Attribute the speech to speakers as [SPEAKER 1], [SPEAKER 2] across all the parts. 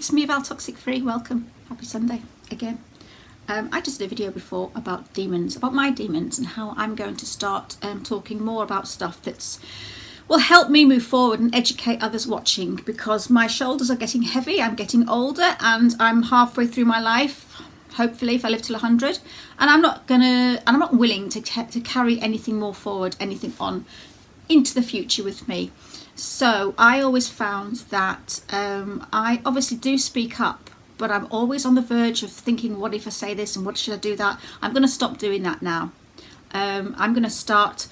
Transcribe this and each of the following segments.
[SPEAKER 1] it's me, Val Toxic Free. Welcome. Happy Sunday again. I just did a video before about demons, about my demons, and how I'm going to start talking more about stuff that's will help me move forward and educate others watching, because my shoulders are getting heavy. I'm getting older and I'm halfway through my life, hopefully, if I live till 100, and I'm not willing to carry anything more forward, anything on into the future with me. So I always found that I obviously do speak up, but I'm always on the verge of thinking, what if I say this and what should I do that? I'm going to stop doing that now. I'm going to start.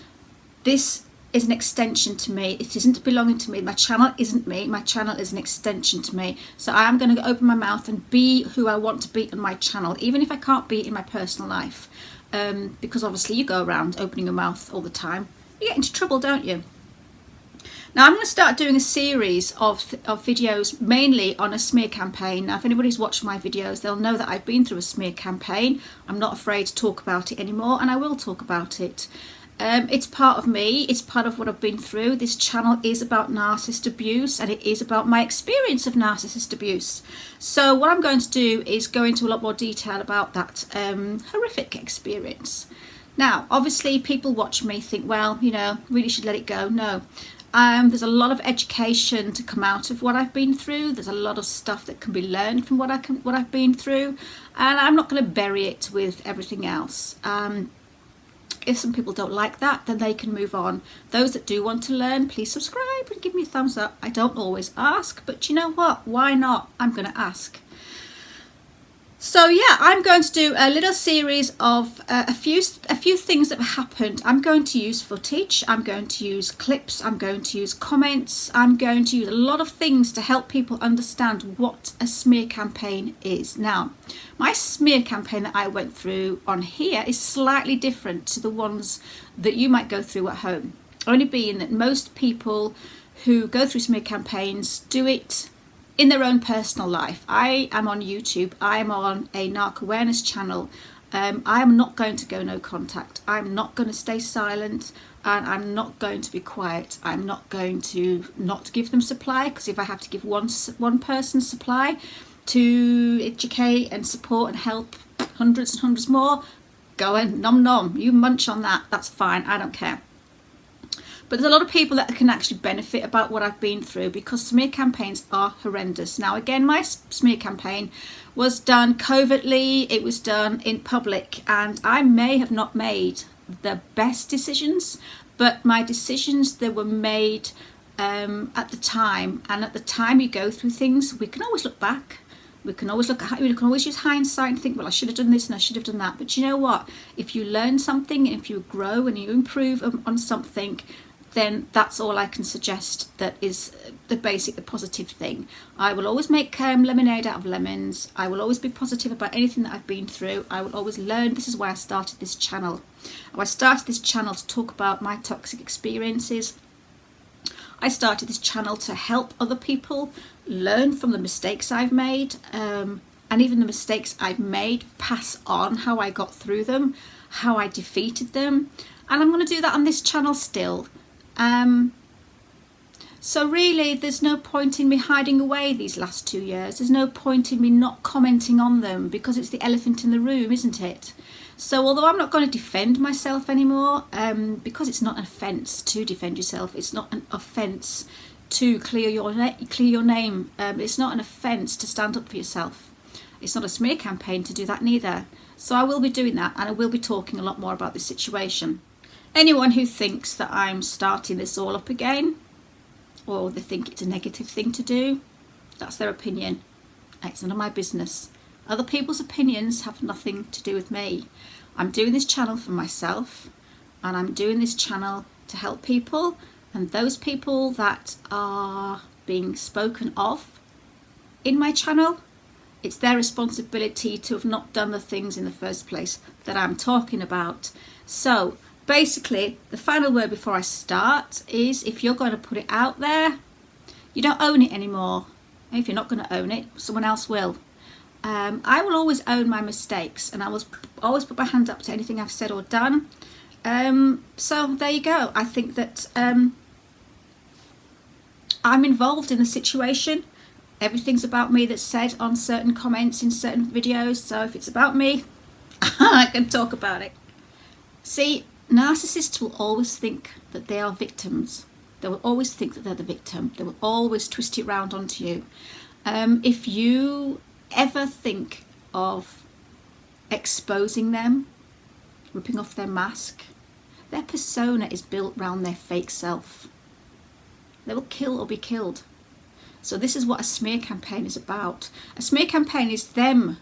[SPEAKER 1] This is an extension to me. It isn't belonging to me. My channel isn't me. My channel is an extension to me. So I am going to open my mouth and be who I want to be on my channel, even if I can't be in my personal life. Because obviously you go around opening your mouth all the time. You get into trouble, don't you? Now I'm going to start doing a series of videos mainly on a smear campaign. Now if anybody's watched my videos, they'll know that I've been through a smear campaign. I'm not afraid to talk about it anymore, and I will talk about it. It's part of me, it's part of what I've been through. This channel is about narcissist abuse, and it is about my experience of narcissist abuse. So what I'm going to do is go into a lot more detail about that horrific experience. Now obviously people watch me think, well, you know, really should let it go. No. There's a lot of education to come out of what I've been through. There's a lot of stuff that can be learned from what I've been through, and I'm not going to bury it with everything else. If some people don't like that, then they can move on. Those that do want to learn, please subscribe and give me a thumbs up. I don't always ask, but you know what? Why not? I'm going to ask. So yeah, I'm going to do a little series of a few things that have happened. I'm going to use footage, I'm going to use clips, I'm going to use comments, I'm going to use a lot of things to help people understand what a smear campaign is. Now, my smear campaign that I went through on here is slightly different to the ones that you might go through at home. Only being that most people who go through smear campaigns do it in their own personal life. I am on YouTube. I am on a narc awareness channel. I am not going to go no contact. I'm not going to stay silent, and I'm not going to be quiet. I'm not going to not give them supply, because if I have to give one person supply to educate and support and help hundreds and hundreds more, go and nom nom. You munch on that. That's fine. I don't care. But there's a lot of people that can actually benefit about what I've been through, because smear campaigns are horrendous. Now, again, my smear campaign was done covertly. It was done in public, and I may have not made the best decisions, but my decisions that were made at the time. And at the time you go through things, we can always look back. We can always use hindsight and think, well, I should have done this and I should have done that. But you know what? If you learn something, and if you grow and you improve on something, then that's all I can suggest that is the positive thing. I will always make lemonade out of lemons. I will always be positive about anything that I've been through. I will always learn. This is why I started this channel. I started this channel to talk about my toxic experiences. I started this channel to help other people learn from the mistakes I've made, and even the mistakes I've made, pass on how I got through them, how I defeated them. And I'm going to do that on this channel still. So really, there's no point in me hiding away these last 2 years. There's no point in me not commenting on them, because it's the elephant in the room, isn't it? So although I'm not going to defend myself anymore, because it's not an offence to defend yourself, it's not an offence to clear your name, it's not an offence to stand up for yourself. It's not a smear campaign to do that neither. So I will be doing that, and I will be talking a lot more about this situation. Anyone who thinks that I'm starting this all up again, or they think it's a negative thing to do, that's their opinion. It's none of my business. Other people's opinions have nothing to do with me. I'm doing this channel for myself, and I'm doing this channel to help people, and those people that are being spoken of in my channel, it's their responsibility to have not done the things in the first place that I'm talking about. So basically, the final word before I start is, if you're going to put it out there, you don't own it anymore. And if you're not going to own it, someone else will. I will always own my mistakes, and I will always put my hand up to anything I've said or done. So there you go. I think that I'm involved in the situation. Everything's about me that's said on certain comments in certain videos. So if it's about me, I can talk about it. See, narcissists will always think that they are victims. They will always think that they're the victim. They will always twist it round onto you. If you ever think of exposing them, ripping off their mask, their persona is built around their fake self. They will kill or be killed. So this is what a smear campaign is about. A smear campaign is them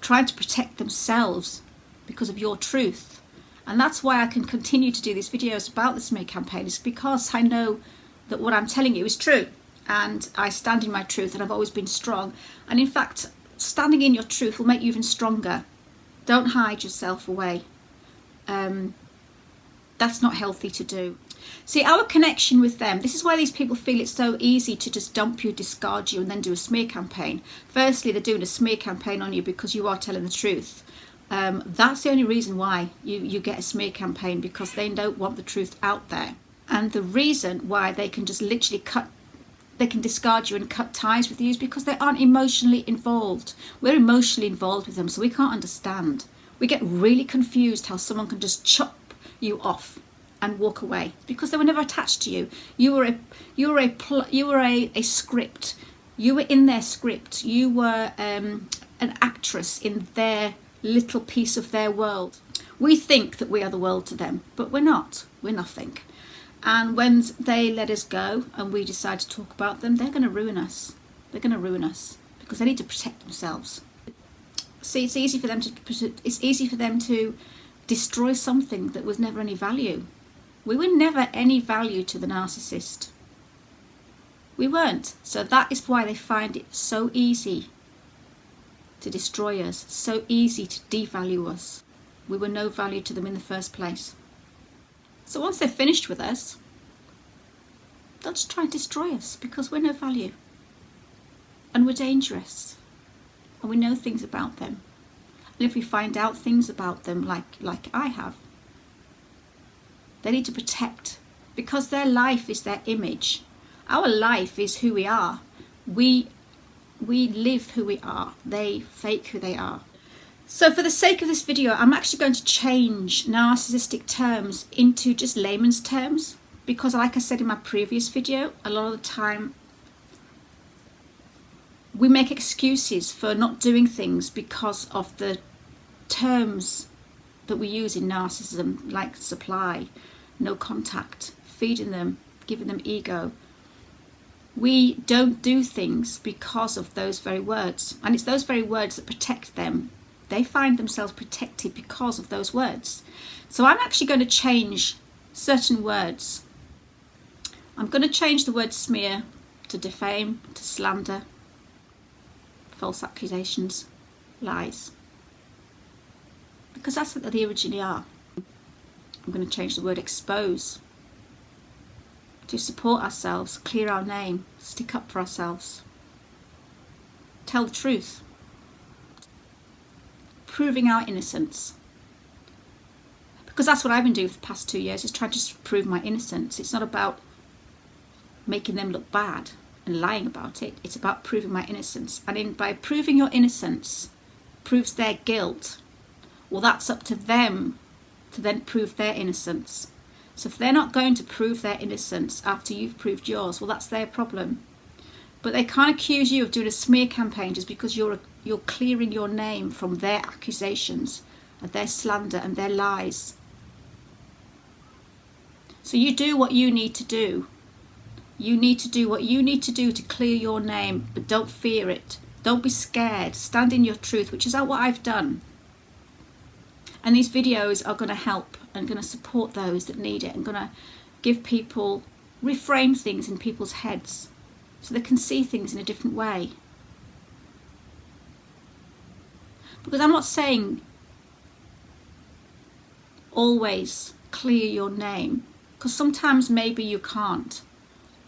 [SPEAKER 1] trying to protect themselves because of your truth. And that's why I can continue to do these videos about the smear campaign, is because I know that what I'm telling you is true. And I stand in my truth, and I've always been strong. And in fact, standing in your truth will make you even stronger. Don't hide yourself away. That's not healthy to do. See, our connection with them, this is why these people feel it's so easy to just dump you, discard you, and then do a smear campaign. Firstly, they're doing a smear campaign on you because you are telling the truth. That's the only reason why you get a smear campaign, because they don't want the truth out there. And the reason why they can just literally they can discard you and cut ties with you is because they aren't emotionally involved. We're emotionally involved with them, so we can't understand. We get really confused how someone can just chop you off and walk away, because they were never attached to you. You were a script. You were in their script. You were an actress in their little piece of their world. We think that we are the world to them, but we're not. We're nothing. And when they let us go and we decide to talk about them, they're going to ruin us. They're going to ruin us because they need to protect themselves. See, it's easy for them to destroy something that was never any value. We were never any value to the narcissist. We weren't. So that is why they find it so easy to destroy us, so easy to devalue us. We were no value to them in the first place. So once they're finished with us, they'll just try and destroy us because we're no value. And we're dangerous. And we know things about them. And if we find out things about them like I have, they need to protect, because their life is their image. Our life is who we are. We live who we are. They fake who they are. So for the sake of this video, I'm actually going to change narcissistic terms into just layman's terms, because like I said in my previous video, a lot of the time we make excuses for not doing things because of the terms that we use in narcissism, like supply, no contact, feeding them, giving them ego. We don't do things because of those very words, and it's those very words that protect them. They find themselves protected because of those words. So I'm actually going to change certain words. I'm going to change the word smear to defame, to slander, false accusations, lies, because that's what they originally are. I'm going to change the word expose to support ourselves, clear our name, stick up for ourselves, tell the truth, proving our innocence. Because that's what I've been doing for the past 2 years, is trying to prove my innocence. It's not about making them look bad and lying about it. It's about proving my innocence. And by proving your innocence proves their guilt, well, that's up to them to then prove their innocence. So if they're not going to prove their innocence after you've proved yours, well, that's their problem. But they can't accuse you of doing a smear campaign just because you're clearing your name from their accusations and their slander and their lies. So you do what you need to do. You need to do what you need to do to clear your name, but don't fear it. Don't be scared. Stand in your truth, which is what I've done. And these videos are going to help and going to support those that need it, and going to give people, reframe things in people's heads so they can see things in a different way. Because I'm not saying always clear your name, because sometimes maybe you can't.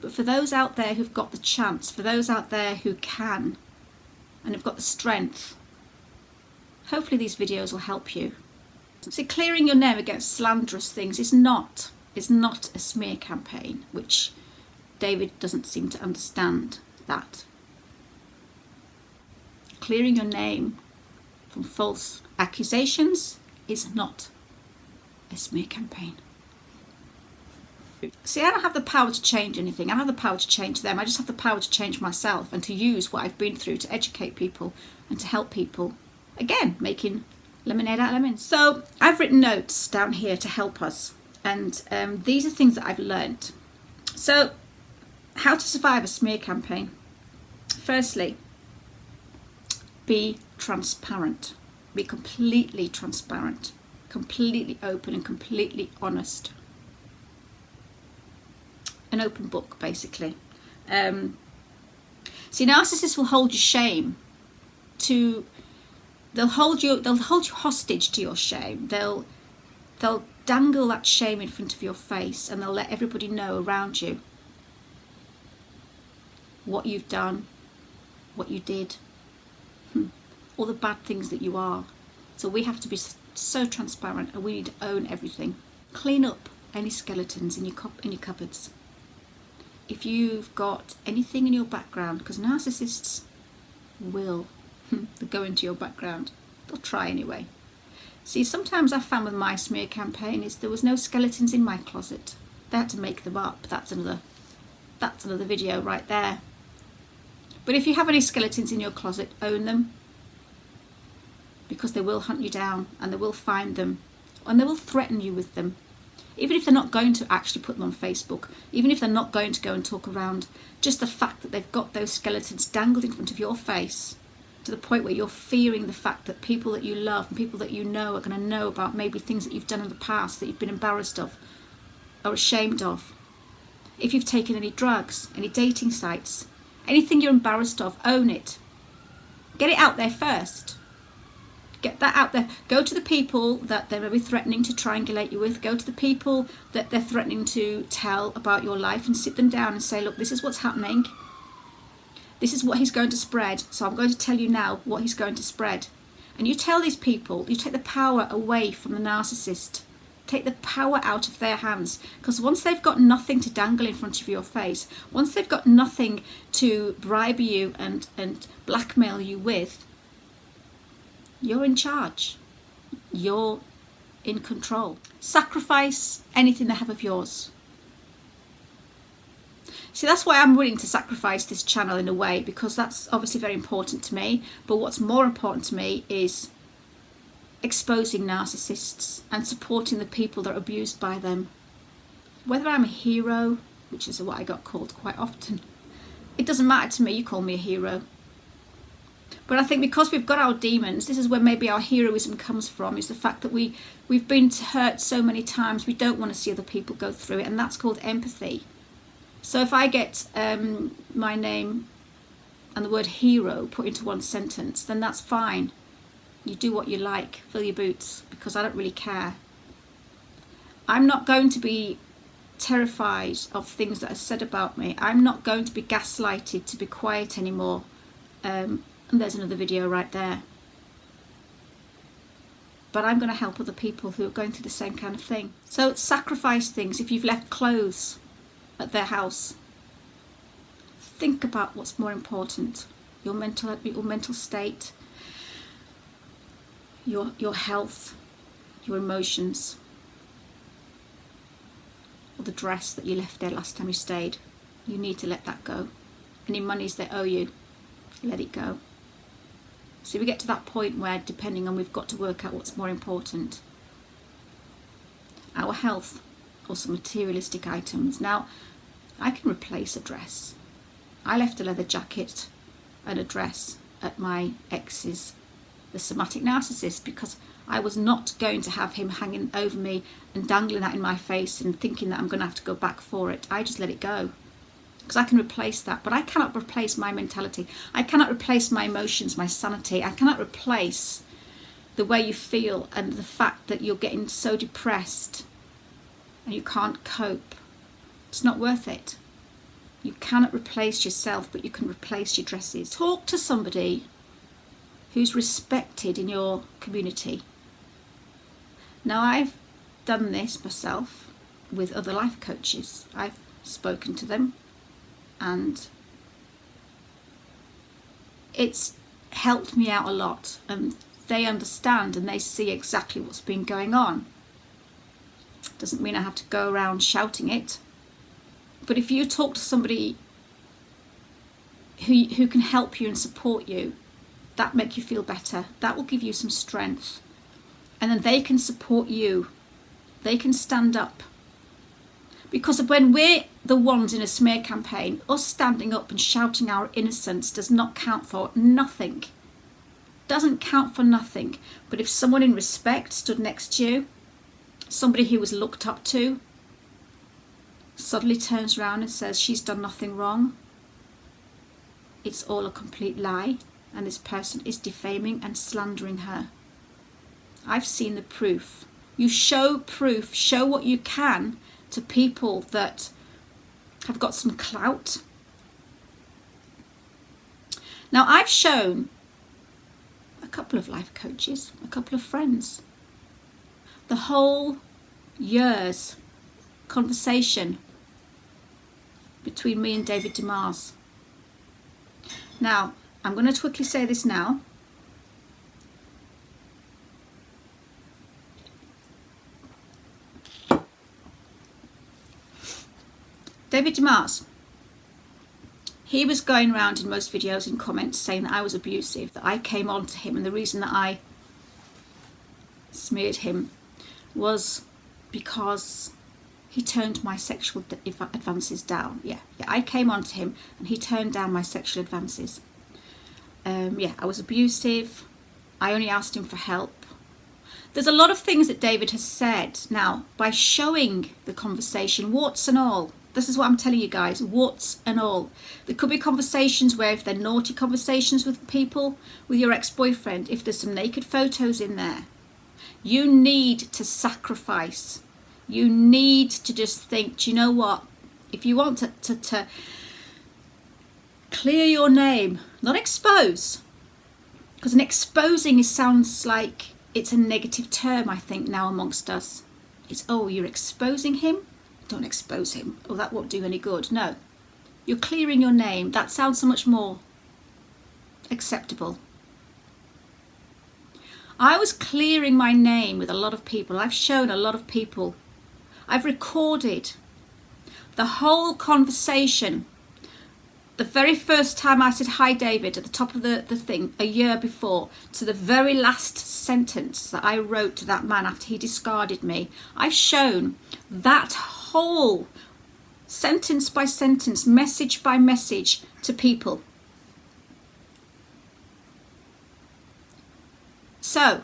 [SPEAKER 1] But for those out there who've got the chance, for those out there who can and have got the strength, hopefully these videos will help you. So clearing your name against slanderous things is not a smear campaign, which David doesn't seem to understand that. clearing your name from false accusations is not a smear campaign. See, I don't have the power to change anything. I don't have the power to change them. I just have the power to change myself and to use what I've been through to educate people and to help people. Again, making lemonade out of lemons. So I've written notes down here to help us. And these are things that I've learnt. So, how to survive a smear campaign. Firstly, be transparent. Be completely transparent, completely open and completely honest. An open book, basically. See, narcissists will hold you shame to. They'll hold you hostage to your shame. They'll dangle that shame in front of your face, and they'll let everybody know around you what you've done, what you did, all the bad things that you are. So we have to be so transparent, and we need to own everything. Clean up any skeletons in your cupboards. If you've got anything in your background, because narcissists will go into your background. They'll try anyway. See, sometimes I found with my smear campaign is there was no skeletons in my closet. They had to make them up. That's another video right there. But if you have any skeletons in your closet, own them. Because they will hunt you down, and they will find them, and they will threaten you with them. Even if they're not going to actually put them on Facebook, even if they're not going to go and talk around, just the fact that they've got those skeletons dangled in front of your face, to the point where you're fearing the fact that people that you love and people that you know are going to know about maybe things that you've done in the past that you've been embarrassed of or ashamed of. If you've taken any drugs, any dating sites, anything you're embarrassed of, own it. Get it out there first. Get that out there. Go to the people that they may be threatening to triangulate you with. Go to the people that they're threatening to tell about your life, and sit them down and say, look, this is what's happening. This is what he's going to spread. So I'm going to tell you now what he's going to spread. And you tell these people, you take the power away from the narcissist. Take the power out of their hands. Because once they've got nothing to dangle in front of your face, once they've got nothing to bribe you and blackmail you with, you're in charge. You're in control. Sacrifice anything they have of yours. See, that's why I'm willing to sacrifice this channel in a way, because that's obviously very important to me. But what's more important to me is exposing narcissists and supporting the people that are abused by them. Whether I'm a hero, which is what I got called quite often, it doesn't matter to me. You call me a hero. But I think because we've got our demons, this is where maybe our heroism comes from, is the fact that we've been hurt so many times, we don't want to see other people go through it, and that's called empathy. So if I get my name and the word hero put into one sentence, then that's fine. You do what you like, fill your boots, because I don't really care. I'm not going to be terrified of things that are said about me. I'm not going to be gaslighted to be quiet anymore. And there's another video right there. But I'm going to help other people who are going through the same kind of thing. So sacrifice things. If you've left clothes at their house, think about what's more important. Your mental state, your health, your emotions, or the dress that you left there last time you stayed. You need to let that go. Any monies they owe you, let it go. So we get to that point where, depending on, we've got to work out what's more important. Our health or some materialistic items. Now, I can replace a dress. I left a leather jacket and a dress at my ex's, the somatic narcissist, because I was not going to have him hanging over me and dangling that in my face and thinking that I'm going to have to go back for it. I just let it go. Because I can replace that, but I cannot replace my mentality. I cannot replace my emotions, my sanity. I cannot replace the way you feel and the fact that you're getting so depressed and you can't cope. It's not worth it. You cannot replace yourself, but you can replace your dresses. Talk to somebody who's respected in your community. Now, I've done this myself with other life coaches. I've spoken to them. And it's helped me out a lot, and they understand and they see exactly what's been going on. Doesn't mean I have to go around shouting it, but if you talk to somebody who can help you and support you, that make you feel better, that will give you some strength, and then they can support you, they can stand up. Because when we're the ones in a smear campaign, us standing up and shouting our innocence does not count for nothing. Doesn't count for nothing. But if someone in respect stood next to you, somebody who was looked up to, suddenly turns around and says she's done nothing wrong, it's all a complete lie, and this person is defaming and slandering her. I've seen the proof. You show proof, show what you can to people that have got some clout. Now, I've shown a couple of life coaches, a couple of friends, the whole year's conversation between me and David Demars. Now, I'm going to quickly say this now. David Demars, he was going around in most videos and comments saying that I was abusive, that I came on to him, and the reason that I smeared him was because he turned my sexual advances down. Yeah, I came on to him and he turned down my sexual advances. I was abusive. I only asked him for help. There's a lot of things that David has said now by showing the conversation, warts and all. This is what I'm telling you guys, warts and all. There could be conversations where, if they're naughty conversations with people, with your ex-boyfriend, if there's some naked photos in there, you need to sacrifice. You need to just think, do you know what? If you want to clear your name, not expose, because an exposing sounds like it's a negative term, I think, now amongst us. It's, oh, you're exposing him? Don't expose him. Oh, that won't do any good. No. You're clearing your name. That sounds so much more acceptable. I was clearing my name with a lot of people. I've shown a lot of people. I've recorded the whole conversation. The very first time I said, hi David, at the top of the thing, a year before, to the very last sentence that I wrote to that man after he discarded me, I've shown that whole sentence by sentence, message by message to people. So,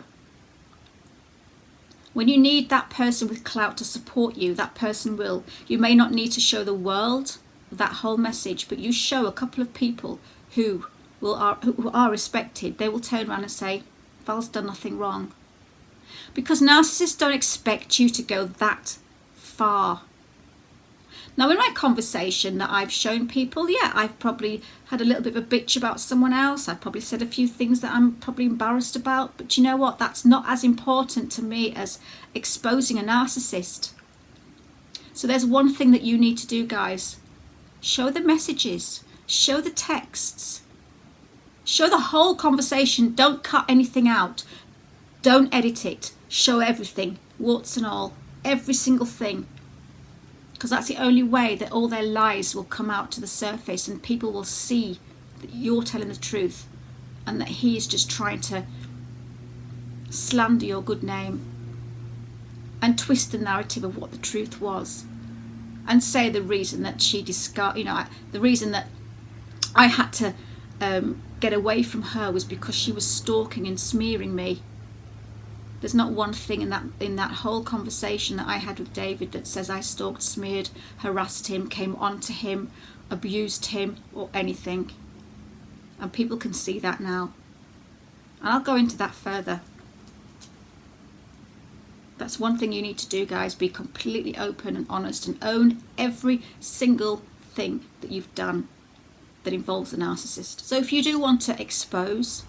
[SPEAKER 1] when you need that person with clout to support you, that person will. You may not need to show the world that whole message, but you show a couple of people who are respected. They will turn around and say, Val's done nothing wrong. Because narcissists don't expect you to go that far. Now, in my conversation that I've shown people, yeah, I've probably had a little bit of a bitch about someone else. I've probably said a few things that I'm probably embarrassed about. But you know what? That's not as important to me as exposing a narcissist. So there's one thing that you need to do, guys. Show the messages. Show the texts. Show the whole conversation. Don't cut anything out. Don't edit it. Show everything, warts and all. Every single thing. Because that's the only way that all their lies will come out to the surface and people will see that you're telling the truth and that he is just trying to slander your good name and twist the narrative of what the truth was and say the reason that she the reason that I had to get away from her was because she was stalking and smearing me. There's not one thing in that whole conversation that I had with David that says I stalked, smeared, harassed him, came on to him, abused him, or anything. And people can see that now. And I'll go into that further. That's one thing you need to do, guys. Be completely open and honest and own every single thing that you've done that involves a narcissist. So if you do want to expose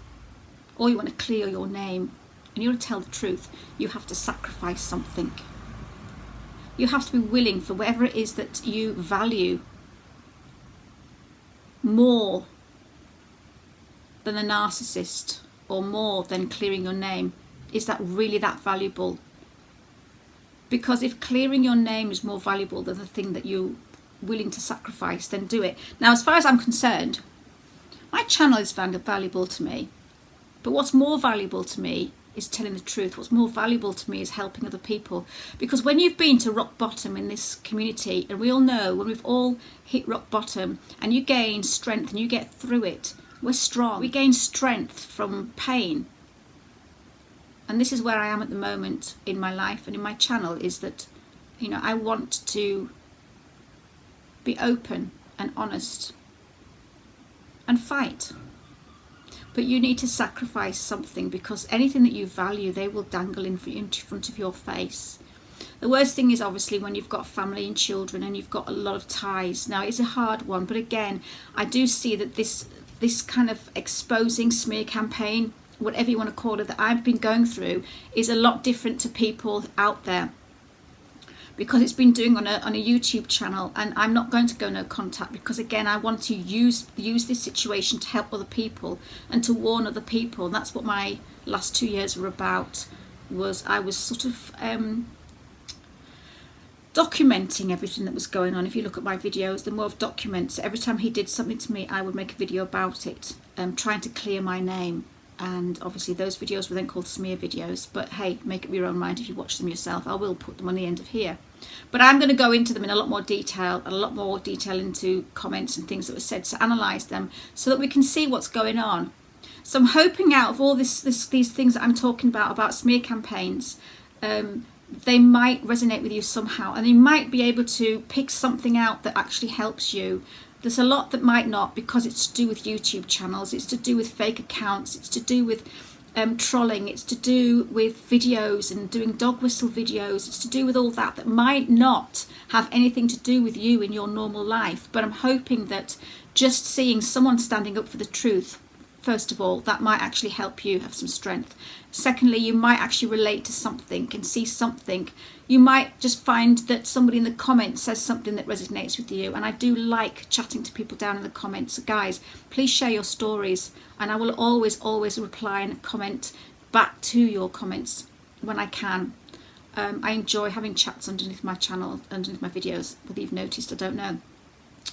[SPEAKER 1] or you want to clear your name, and you want to tell the truth, you have to sacrifice something. You have to be willing for whatever it is that you value more than the narcissist, or more than clearing your name? Is that really that valuable? Because if clearing your name is more valuable than the thing that you're willing to sacrifice, then do it. Now, as far as I'm concerned, my channel is valuable to me. But what's more valuable to me is telling the truth. What's more valuable to me is helping other people. Because when you've been to rock bottom in this community, and we all know when we've all hit rock bottom and you gain strength and you get through it, we're strong. We gain strength from pain. And this is where I am at the moment in my life and in my channel, is that, you know, I want to be open and honest and fight. But you need to sacrifice something, because anything that you value, they will dangle in front of your face. The worst thing is obviously when you've got family and children and you've got a lot of ties. Now, it's a hard one, but again, I do see that this kind of exposing smear campaign, whatever you want to call it, that I've been going through is a lot different to people out there, because it's been doing on a YouTube channel, and I'm not going to go no contact, because again, I want to use this situation to help other people and to warn other people. And that's what my last 2 years were about. I was sort of documenting everything that was going on. If you look at my videos, they're more of documents. Every time he did something to me, I would make a video about it, trying to clear my name. And obviously those videos were then called smear videos, but hey, make up your own mind if you watch them yourself. I will put them on the end of here, but I'm going to go into them in a lot more detail, into comments and things that were said, to analyse them so that we can see what's going on. So I'm hoping out of all these things that I'm talking about smear campaigns, they might resonate with you somehow, and you might be able to pick something out that actually helps you. There's a lot that might not, because it's to do with YouTube channels, it's to do with fake accounts, it's to do with trolling, it's to do with videos and doing dog whistle videos, it's to do with all that might not have anything to do with you in your normal life. But I'm hoping that just seeing someone standing up for the truth, first of all, that might actually help you have some strength. Secondly, you might actually relate to something and see something. You might just find that somebody in the comments says something that resonates with you. And I do like chatting to people down in the comments. So guys, please share your stories, and I will always reply and comment back to your comments when I can. I enjoy having chats underneath my channel, underneath my videos, whether you've noticed, I don't know.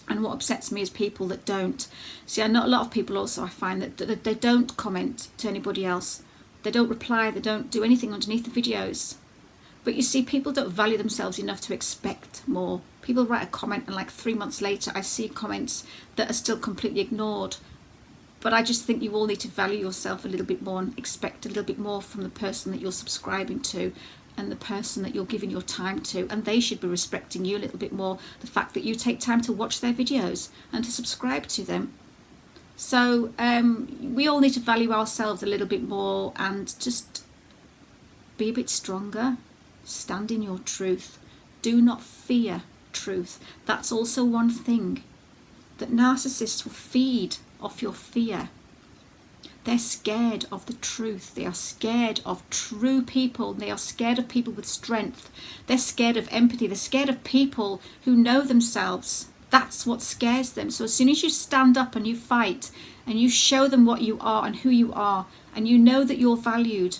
[SPEAKER 1] And what upsets me is people that don't. See, I know a lot of people also, I find that they don't comment to anybody else. They don't reply, they don't do anything underneath the videos. But you see, people don't value themselves enough to expect more. People write a comment and like 3 months later, I see comments that are still completely ignored. But I just think you all need to value yourself a little bit more and expect a little bit more from the person that you're subscribing to and the person that you're giving your time to. And they should be respecting you a little bit more. The fact that you take time to watch their videos and to subscribe to them. So we all need to value ourselves a little bit more and just be a bit stronger. Stand in your truth. Do not fear truth. That's also one thing that narcissists will feed off your fear. They're scared of the truth. They are scared of true people. They are scared of people with strength. They're scared of empathy. They're scared of people who know themselves. That's what scares them. So as soon as you stand up and you fight and you show them what you are and who you are, and you know that you're valued,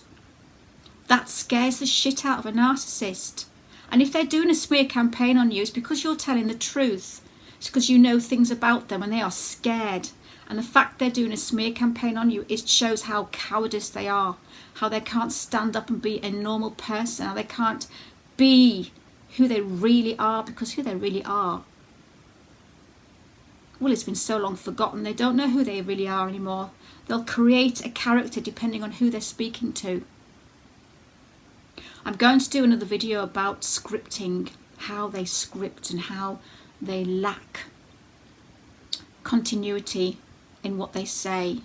[SPEAKER 1] that scares the shit out of a narcissist. And if they're doing a smear campaign on you, it's because you're telling the truth. It's because you know things about them and they are scared. And the fact they're doing a smear campaign on you, it shows how cowardice they are, how they can't stand up and be a normal person, how they can't be who they really are, because who they really are, well, it's been so long forgotten. They don't know who they really are anymore. They'll create a character depending on who they're speaking to. I'm going to do another video about scripting, how they script and how they lack continuity in what they say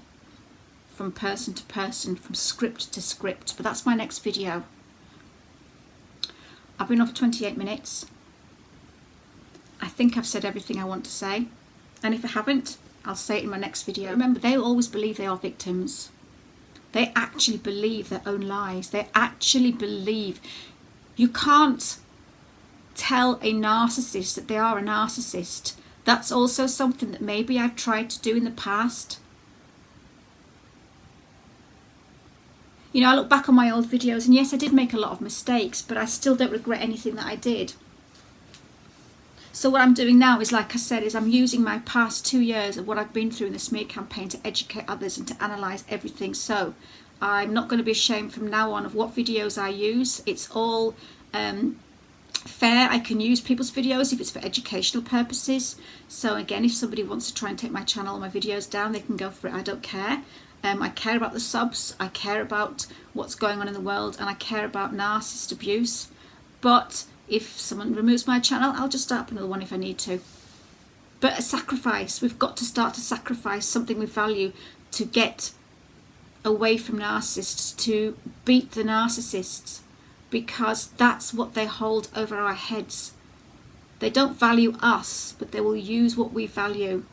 [SPEAKER 1] from person to person, from script to script. But that's my next video. I've been on for 28 minutes. I think I've said everything I want to say. And if I haven't, I'll say it in my next video. Remember, they always believe they are victims. They actually believe their own lies. They actually believe. You can't tell a narcissist that they are a narcissist. That's also something that maybe I've tried to do in the past. You know, I look back on my old videos and yes, I did make a lot of mistakes, but I still don't regret anything that I did. So what I'm doing now is, like I said, is I'm using my past 2 years of what I've been through in the smear campaign to educate others and to analyse everything. So I'm not going to be ashamed from now on of what videos I use. It's all fair. I can use people's videos if it's for educational purposes. So again, if somebody wants to try and take my channel or my videos down, they can go for it. I don't care. I care about the subs. I care about what's going on in the world, and I care about narcissist abuse. But if someone removes my channel, I'll just start up another one if I need to. But a sacrifice. We've got to start to sacrifice something we value to get away from narcissists, to beat the narcissists, because that's what they hold over our heads. They don't value us, but they will use what we value.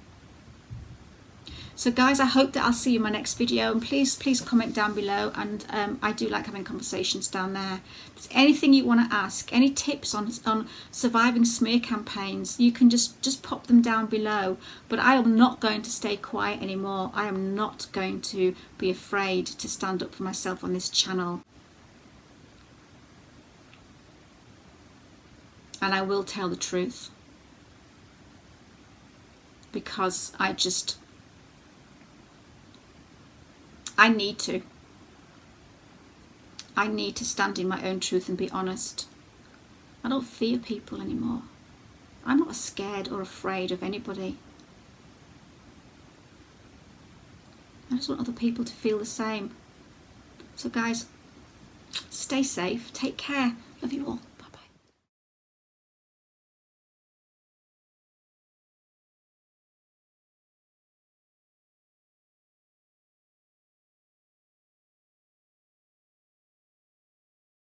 [SPEAKER 1] So guys, I hope that I'll see you in my next video, and please comment down below, and I do like having conversations down there. If there's anything you want to ask, any tips on surviving smear campaigns, you can just pop them down below. But I am not going to stay quiet anymore. I am not going to be afraid to stand up for myself on this channel. And I will tell the truth, because I need to. I need to stand in my own truth and be honest. I don't fear people anymore. I'm not scared or afraid of anybody. I just want other people to feel the same. So guys, stay safe, take care, love you all.